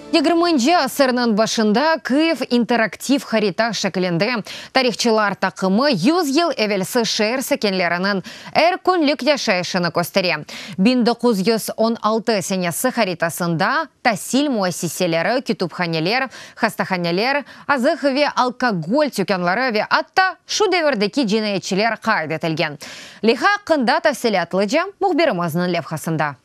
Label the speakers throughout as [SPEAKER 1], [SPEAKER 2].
[SPEAKER 1] 20 асырның башында Киев интерактив харита шәкілінде тарихчылар тақымы 100 ел әвелсі шәр сәкенлерінің әр күнлік яшайшыны көстере. 1916 сенесі харитасында тәсіл муассиселері, күтупханелер, хастаханелер, азық ве алкоголь тюкенлары ве атта шу дәвердекі жинайетчілер қайд етілген. Лиха қында тәфсілетліде мұхберіміздің левхасында.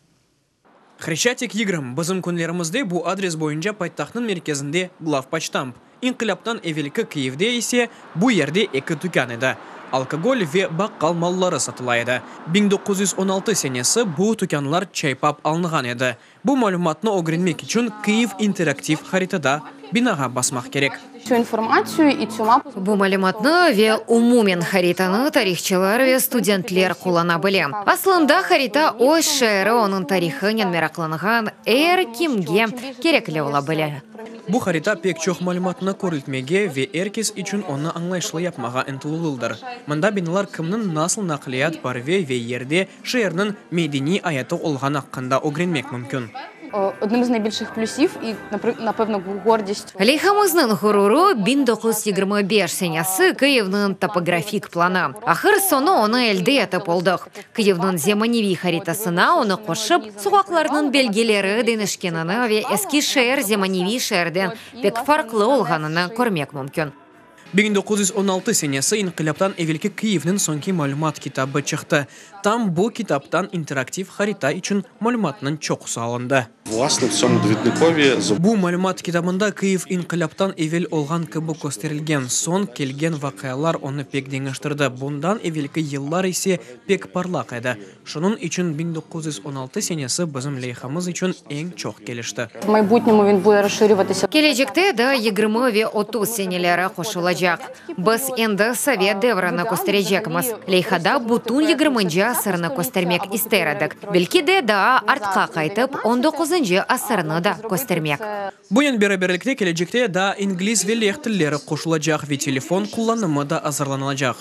[SPEAKER 2] Хрещатик егрым, бізім күнлерімізде бұл адрес бойынша пайтақтың мерkezінде главпочтамп. Инқилаптан әвелкі Киевде есе бұл ерде екі түкан еді. Алкоголь ве баққал маллары сатылайды. 1916 сенесі бұл түканлар чайпап алынған еді. Бұл мәліматны огренмек үшін Киев интерактив харитада бинаға басмақ керек.
[SPEAKER 1] Бұл мәліматны ве умумен хаританы тарихчылар ве студентлер қолана біле. Аслында харита өз шәрі оның тарихынен мерақланған әр кімге кереклі ола біле.
[SPEAKER 2] Бұл харита пек чоқ мәліматына көрілтмеге ве әркес үшін оны аңлайшылы япмаға әнтілулылдыр. Мында биналар кімнің насыл нақлият бар ве ерде шәрінің медени аяты олған аққанда огренмек мүмкін.
[SPEAKER 3] Одним з найбільших плюсів і, напевно, гордість.
[SPEAKER 1] Лейхамызның ғұруру 1925 сенесі Киевның топографик плана. Ақыр соны оны әлде етіп олдық. Киевның земаневи харитасына оны қошып, суғақларының белгелері денішкеніні ве ескі шәр земаневи шәрден пек фарқлы олғанына көрмек мүмкін.
[SPEAKER 2] 1916 сенесі инқилаптан әвелкі Киевнің соңки мәлімат китабы чықты. Там бұл китаптан интерактив харита үшін мәліматының чоқысы алынды. Бұл мәлімат китабында Киев инқилаптан әвел олған кібі көстерілген. Сон келген вақиялар оны пек деңіштірді. Бұндан әвелкі еллар есе пек парлақ еді. Шының үшін 1916 сенесі бізім лейхамыз үшін ең чоқ келішті.
[SPEAKER 1] Кележекте да 20-30 сенелері қошылады. Біз енді совет дәвраны көстережекміз. Лейхада бұтун 20-нчы асырны көстермек истередік. Белки де да артқа қайтып 19-нчы асырны да көстермек.
[SPEAKER 2] Бұйын бері-берлікте кележекте да инглиз ве лех тіллері қошылacak ве телефон құланымы да азырланылacak.